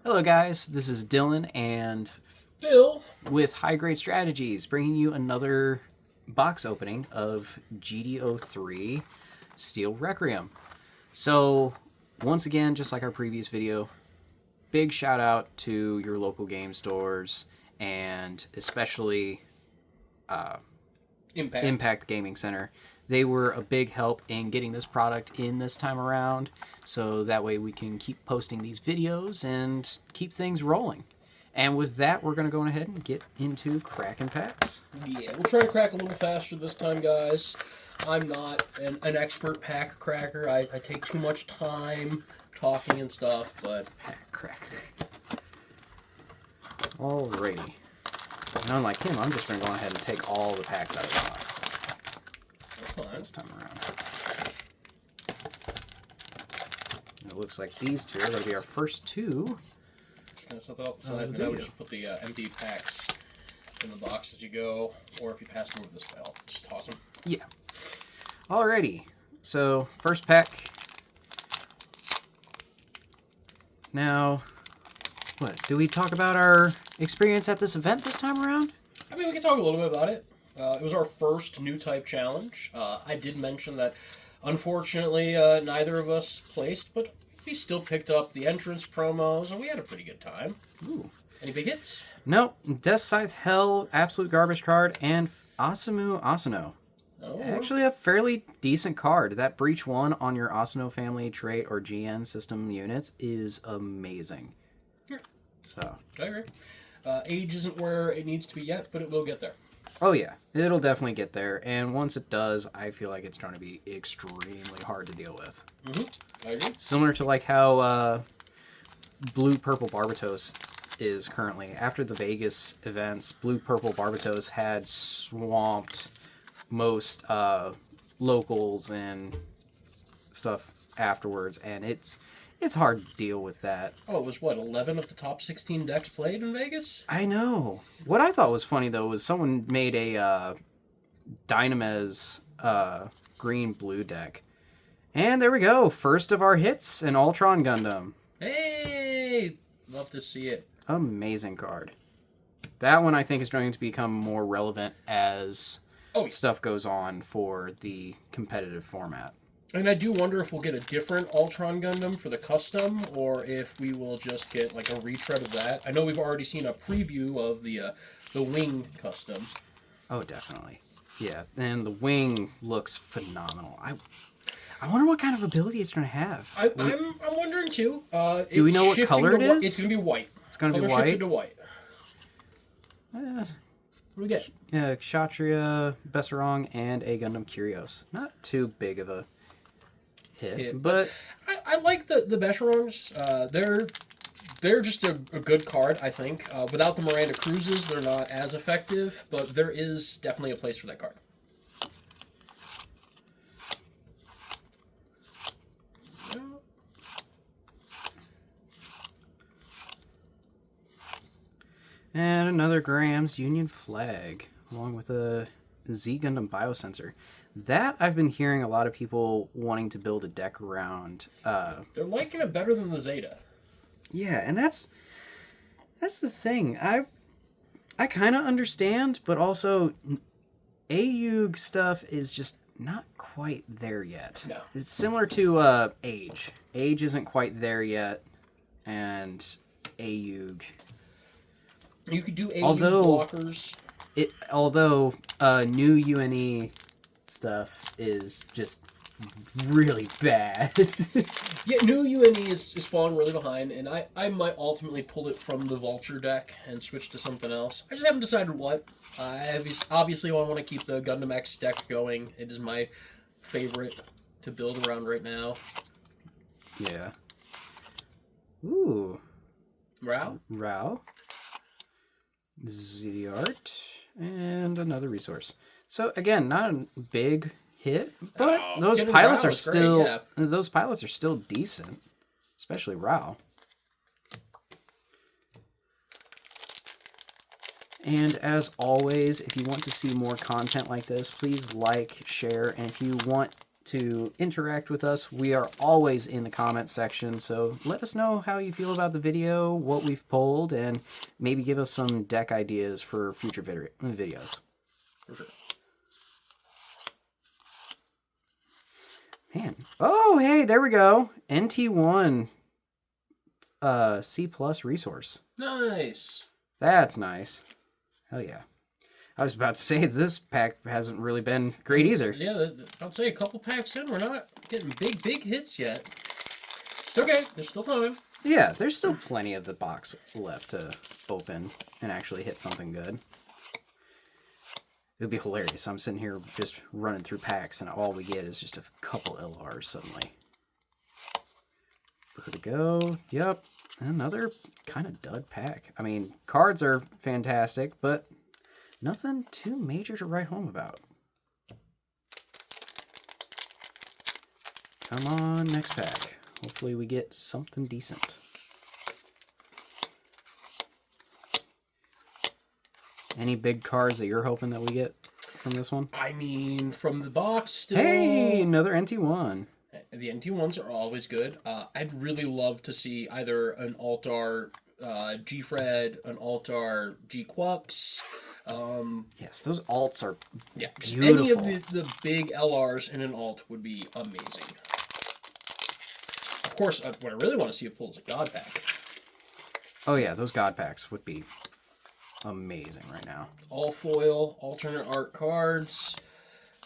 Hello guys, this is Dylan and Phil with High Grade Strategies, bringing you another box opening of GD03 Steel Requiem. So, once again, just like our previous video, big shout out to your local game stores and especially Impact Gaming Center. They were a big help in getting this product in this time around, so that way we can keep posting these videos and keep things rolling. And with that, we're going to go ahead and get into cracking packs. Yeah, we'll try to crack a little faster this time, guys. I'm not an expert pack cracker. I take too much time talking and stuff, but... Pack cracker. Alrighty. And unlike him, I'm just going to go ahead and take all the packs out of the box. This time around. And it looks like these two are going to be our first two. Just kind of set that off the side, and I would just put the empty packs in the box as you go, or if you pass them over this way, I'll just toss them. Yeah. Alrighty. So, first pack. Now, what? Do we talk about our experience at this event this time around? I mean, we can talk a little bit about it. It was our first new type challenge. I did mention that, unfortunately, neither of us placed, but we still picked up the entrance promos, and we had a pretty good time. Ooh. Any big hits? Nope. Death Scythe Hell, Absolute Garbage card, and Asumu Asano. Oh. Actually a fairly decent card. That Breach 1 on your Asano family trait or GN system units is amazing. Sure. So. I agree. Age isn't where it needs to be yet, but it will get there. Oh yeah, it'll definitely get there, and once it does, I feel like it's going to be extremely hard to deal with. Mm-hmm. I agree. Similar to like how Blue-Purple Barbatos is currently. After the Vegas events, Blue-Purple Barbatos had swamped most locals and stuff afterwards, and it's hard to deal with that. Oh, it was what, 11 of the top 16 decks played in Vegas? I know. What I thought was funny, though, was someone made a Dynamez green-blue deck. And there we go. First of our hits, an Ultron Gundam. Hey! Love to see it. Amazing card. That one, I think, is going to become more relevant as stuff goes on for the competitive format. And I do wonder if we'll get a different Ultron Gundam for the custom, or if we will just get like a retread of that. I know we've already seen a preview of the Wing custom. Oh, definitely. Yeah, and the Wing looks phenomenal. I wonder what kind of ability it's going to have. I'm wondering too. Do we know what color it is? It's going to be white. It's going to be white? Shifted to white. What do we get? Kshatriya, Besserong, and a Gundam Curios. Not too big of a hit, but I like the Besherongs. They're just a good card, I think. Without the Miranda Cruises, they're not as effective, but there is definitely a place for that card. And another Graham's Union Flag, along with a Z Gundam Biosensor. That I've been hearing a lot of people wanting to build a deck around. They're liking it better than the Zeta. Yeah, and that's the thing. I kind of understand, but also AUG stuff is just not quite there yet. No. It's similar to Age. Age isn't quite there yet, and AUG. You could do AUG blockers. Although new UNE stuff is just really bad. Yeah, new UNE is falling really behind, and I might ultimately pull it from the Vulture deck and switch to something else. I just haven't decided what. Obviously, I want to keep the Gundam X deck going. It is my favorite to build around right now. Yeah. Ooh. Rao. ZDart, and another resource. So again, not a big hit, but those pilots are still great, yeah. Those pilots are still decent, especially Rao. And as always, if you want to see more content like this, please like, share, and if you want to interact with us, we are always in the comment section. So let us know how you feel about the video, what we've pulled, and maybe give us some deck ideas for future videos. For sure. Man. Oh, hey, there we go. NT1 C+ resource. Nice. That's nice. Hell yeah. I was about to say this pack hasn't really been great either. Yeah, I'd say a couple packs in, we're not getting big hits yet. It's okay. There's still time. Yeah, there's still plenty of the box left to open and actually hit something good. It would be hilarious. I'm sitting here just running through packs and all we get is just a couple LRs suddenly. Where to go? Yep. Another kind of dud pack. I mean, cards are fantastic, but nothing too major to write home about. Come on, next pack. Hopefully we get something decent. Any big cards that you're hoping that we get from this one? I mean, from the box still... Hey, another NT1. The NT1s are always good. I'd really love to see either an Altar G-Fred, an Altar G-Quux. Yes, those alts are just beautiful. any of the big LRs in an alt would be amazing. Of course, what I really want to see a pull is a God pack. Oh yeah, those God packs would be amazing right now. All foil, alternate art cards.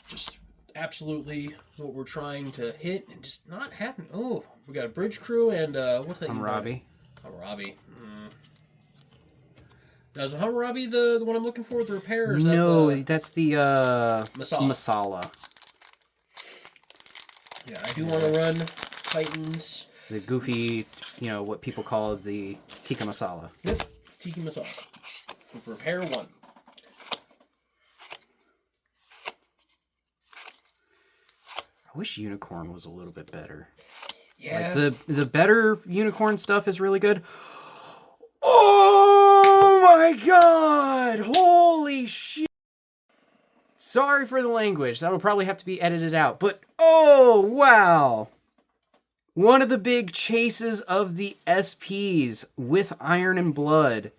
Just absolutely what we're trying to hit and just not happen. Oh, we got a Bridge Crew and what's that? Hammurabi. Hammurabi. Now, is the Hammurabi the one I'm looking for with the repair? Or is No, that that's the Masala. Yeah, I do want to run Titans. The goofy, what people call the tikka masala. Yep, Tiki Masala. With repair 1. I wish Unicorn was a little bit better. Yeah. Like the better Unicorn stuff is really good. Oh my god! Holy shit! Sorry for the language. That'll probably have to be edited out. But oh wow! One of the big chases of the SPs with Iron and Blood.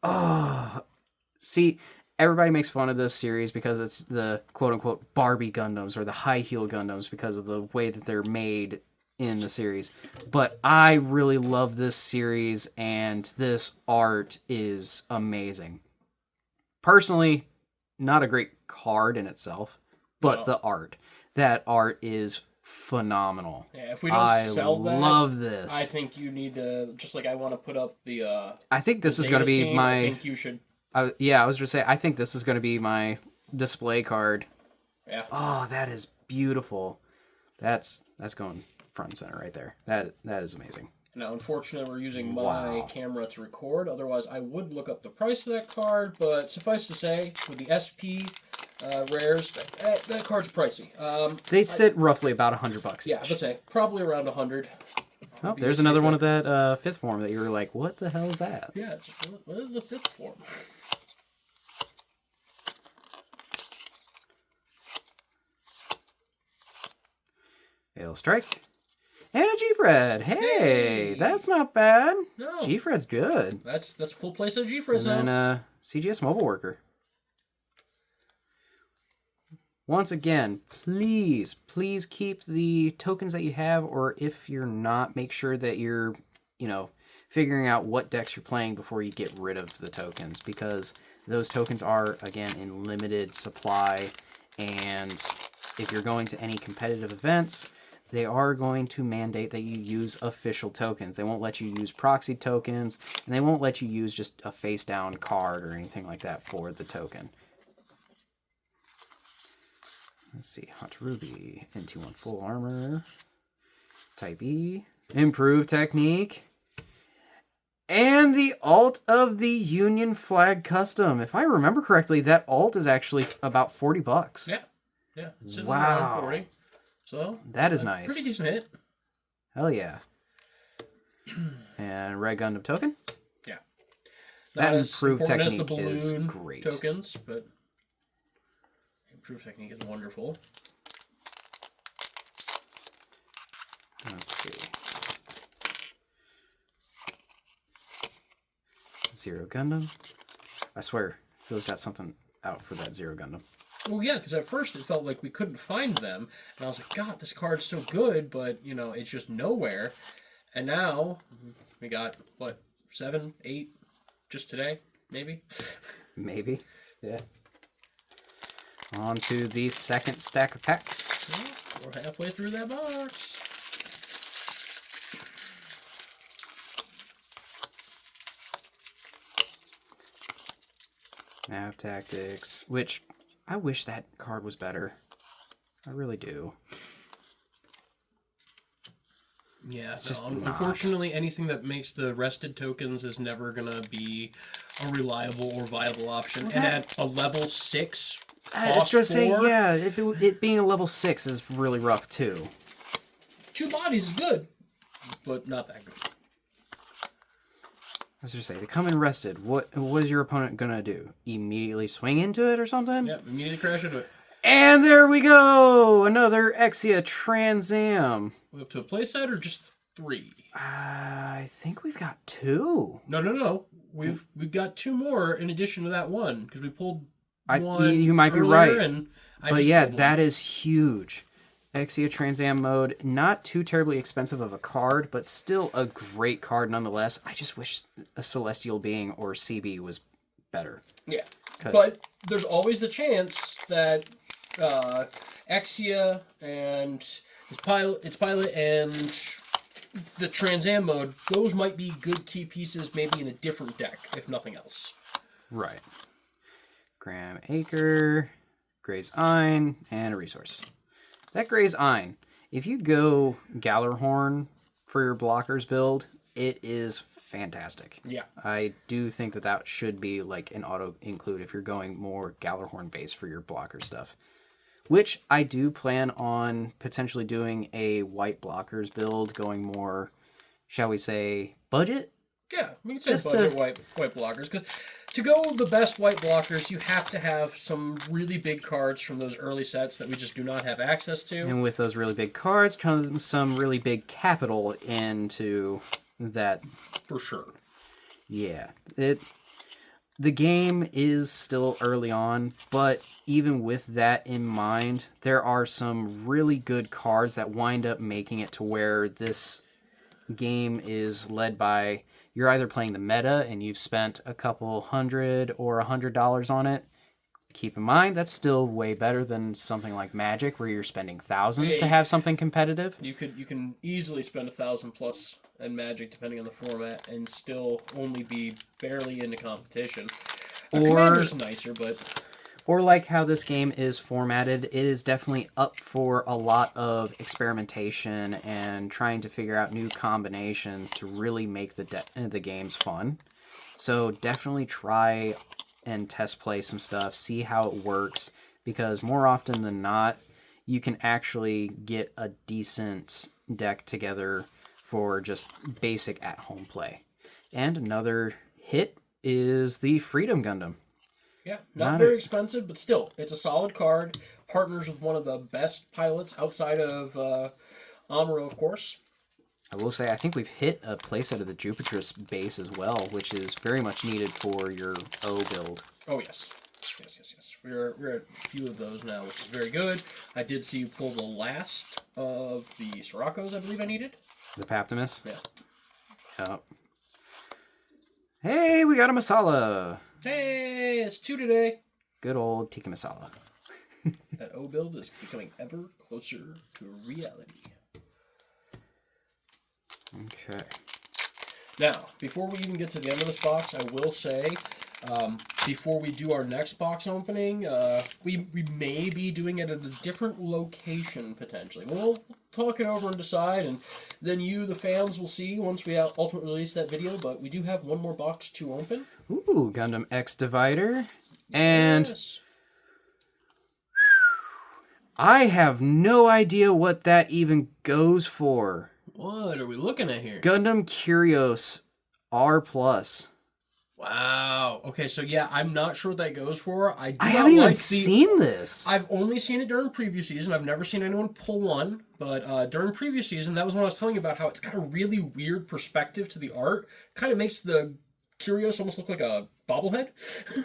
Oh, see, everybody makes fun of this series because it's the quote-unquote Barbie Gundams or the high heel Gundams because of the way that they're made in the series. But I really love this series and this art is amazing. Personally, not a great card in itself, but the art. That art is phenomenal. Yeah, if we don't sell that, I love this. I think you need to, just like I want to put up the I think this is going to be scene, my... I think you should... I was going to say, I think this is going to be my display card. Yeah. Oh, that is beautiful. That's going front and center right there. That is amazing. Now, unfortunately, we're using my camera to record. Otherwise, I would look up the price of that card. But suffice to say, with the SP rares, that card's pricey. They sit roughly about $100 Yeah, each. let's say probably around 100. Oh, there's another one of that fifth form that you were like, what the hell is that? Yeah, what is the fifth form? Hail Strike. And a G-Fred. Hey, that's not bad. No. G-Fred's good. That's full place of G-Fred. And then CGS Mobile Worker. Once again, please keep the tokens that you have, or if you're not, make sure that you're, figuring out what decks you're playing before you get rid of the tokens, because those tokens are, again, in limited supply, and if you're going to any competitive events, they are going to mandate that you use official tokens. They won't let you use proxy tokens, and they won't let you use just a face-down card or anything like that for the token. Let's see, Hot Ruby, NT1 full armor, Type E, improved technique, and the alt of the Union Flag Custom. If I remember correctly, that alt is actually about $40. Yeah, it's around 40. So that is nice. Pretty decent hit. Hell yeah. And Red Gundam token. Yeah, that not improved as technique as the balloon is great. Tokens, but improved technique is wonderful. Let's see. Zero Gundam. I swear, Phil's got something out for that Zero Gundam. Well, yeah, because at first it felt like we couldn't find them, and I was like, God, this card's so good, but, it's just nowhere. And now, we got, 7, 8, just today, maybe? Maybe, yeah. On to the second stack of packs. Yeah, we're halfway through that box. Nav Tactics, which I wish that card was better. I really do. Yeah, it's just unfortunately, anything that makes the rested tokens is never going to be a reliable or viable option. And at a level 6, I was just saying, yeah, it being a level 6 is really rough too. 2 bodies is good, but not that good. I was just saying, they come in rested. What is your opponent gonna do? Immediately swing into it or something? Yeah, immediately crash into it. And there we go! Another Exia Trans Am. We up to a playset or just 3? I think we've got 2. No. We've got 2 more in addition to that one because we pulled one. You might be right. And but yeah, that is huge. Exia Trans Am mode, not too terribly expensive of a card, but still a great card nonetheless. I just wish a Celestial Being or CB was better. Yeah, but there's always the chance that Exia and its pilot and the Trans Am mode, those might be good key pieces maybe in a different deck, if nothing else. Right. Graham Acre, Gray's Ein, and a resource. That Gray's Ein, if you go Gallarhorn for your blockers build, it is fantastic. Yeah. I do think that should be like an auto-include if you're going more Gallarhorn base for your blocker stuff. Which I do plan on potentially doing a white blockers build, going more, shall we say, budget? Yeah, we can say just budget white blockers, because to go the best white blockers, you have to have some really big cards from those early sets that we just do not have access to. And with those really big cards comes some really big capital into that. For sure. Yeah. The game is still early on, but even with that in mind, there are some really good cards that wind up making it to where this game is led by... You're either playing the meta and you've spent a couple $100 or $100 on it. Keep in mind, that's still way better than something like Magic, where you're spending thousands to have something competitive. You can easily spend $1,000+ in Magic, depending on the format, and still only be barely into competition. Commander's nicer, but... Or like how this game is formatted, it is definitely up for a lot of experimentation and trying to figure out new combinations to really make the games fun. So definitely try and test play some stuff, see how it works, because more often than not, you can actually get a decent deck together for just basic at-home play. And another hit is the Freedom Gundam. Yeah, not very expensive, but still, it's a solid card. Partners with one of the best pilots outside of Amuro, of course. I will say, I think we've hit a playset of the Jupiter's base as well, which is very much needed for your O build. Oh, yes. Yes. We're at a few of those now, which is very good. I did see you pull the last of the Sirocco's I believe I needed. The Paptimus? Yeah. Yep. Hey, we got a Masala! Hey, it's 2 today. Good old Tikka Masala. That O build is becoming ever closer to reality. Okay. Now, before we even get to the end of this box, I will say, before we do our next box opening, we may be doing it at a different location, potentially. We'll talk it over and decide, and then you, the fans, will see once we ultimately release that video, but we do have one more box to open. Ooh, Gundam X Divider. And yes. I have no idea what that even goes for. What are we looking at here? Gundam Curios R+. Wow. Okay, so yeah, I'm not sure what that goes for. I do I not haven't even like the. seen this. I've only seen it during preview season. I've never seen anyone pull one, but during preview season, that was when I was telling you about how it's got a really weird perspective to the art. Kind of makes the Curios almost look like a bobblehead.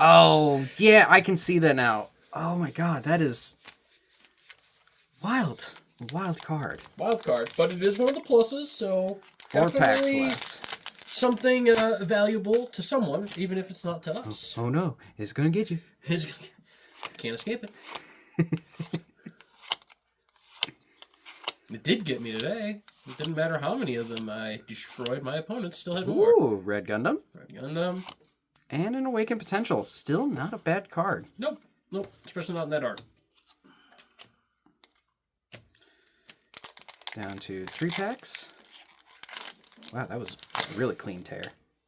Oh, yeah, I can see that now. Oh my god, that is wild. Wild card. Wild card, but it is one of the pluses, so 4 packs definitely left. something valuable to someone, even if it's not to us. Oh no, it's gonna get you. Can't escape it. It did get me today. It didn't matter how many of them I destroyed. My opponents still had more. Ooh, Red Gundam. Red Gundam. And an Awakened Potential. Still not a bad card. Nope. Especially not in that art. Down to 3 packs. Wow, that was a really clean tear.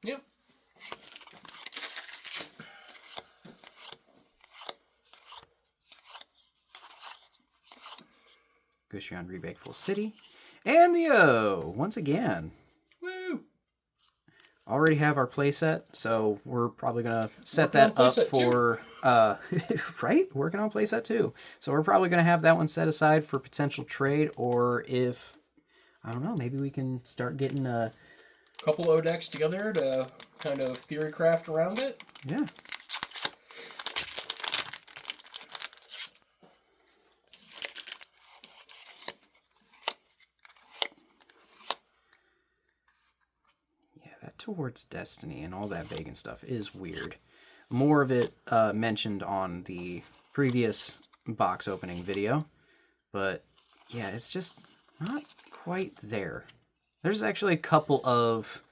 Yep. Gushion Rebake Full City. And the O, once again. Woo! Already have our playset, so we're probably going to set Working on that up playset for... right? Working on playset too. So we're probably going to have that one set aside for potential trade, or if... I don't know, maybe we can start getting a... Couple O decks together to kind of theory craft around it. Yeah. That Towards Destiny and all that vegan stuff is weird. More of it mentioned on the previous box opening video. But yeah, it's just not quite there. There's actually a couple of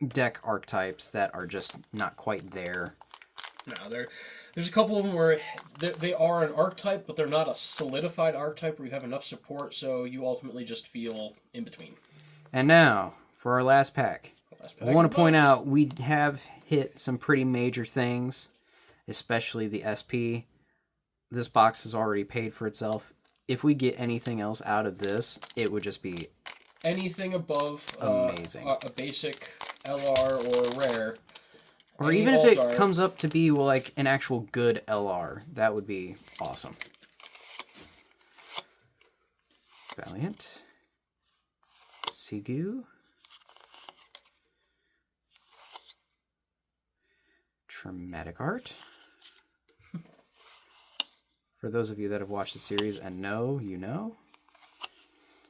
deck archetypes that are just not quite there. No, there's a couple of them where they are an archetype, but they're not a solidified archetype where you have enough support, so you ultimately just feel in between. And now, for our last pack. I want to point out we have hit some pretty major things, especially the SP. This box has already paid for itself. If we get anything else out of this, it would just be anything above amazing. A basic LR or rare. Or even if it comes up to be like an actual good LR, that would be awesome. Valiant. Sigu. Traumatic Art. For those of you that have watched the series and know, you know.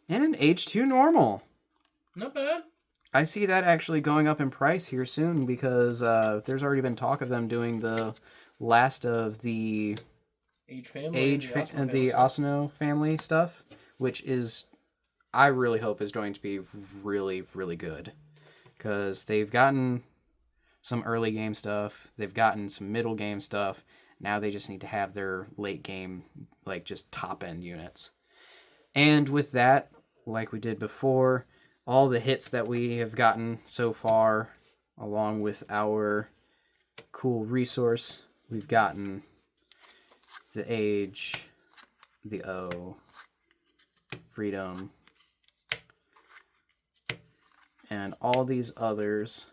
And an H2 normal. Not bad. I see that actually going up in price here soon because there's already been talk of them doing the last of the the Asano family stuff, which is, I really hope is going to be really, really good. Because they've gotten some early game stuff, they've gotten some middle game stuff, now they just need to have their late game, like, just top end units. And with that, like we did before, all the hits that we have gotten so far, along with our cool resource, we've gotten the Age, the O, Freedom, and all these others.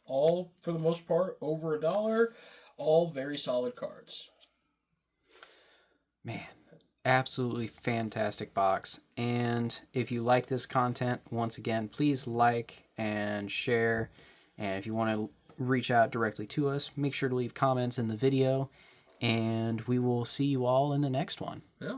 All, for the most part, over $1. All very solid cards. Man, absolutely fantastic box. And if you like this content, once again, please like and share. And if you want to reach out directly to us, make sure to leave comments in the video. And we will see you all in the next one. Yeah.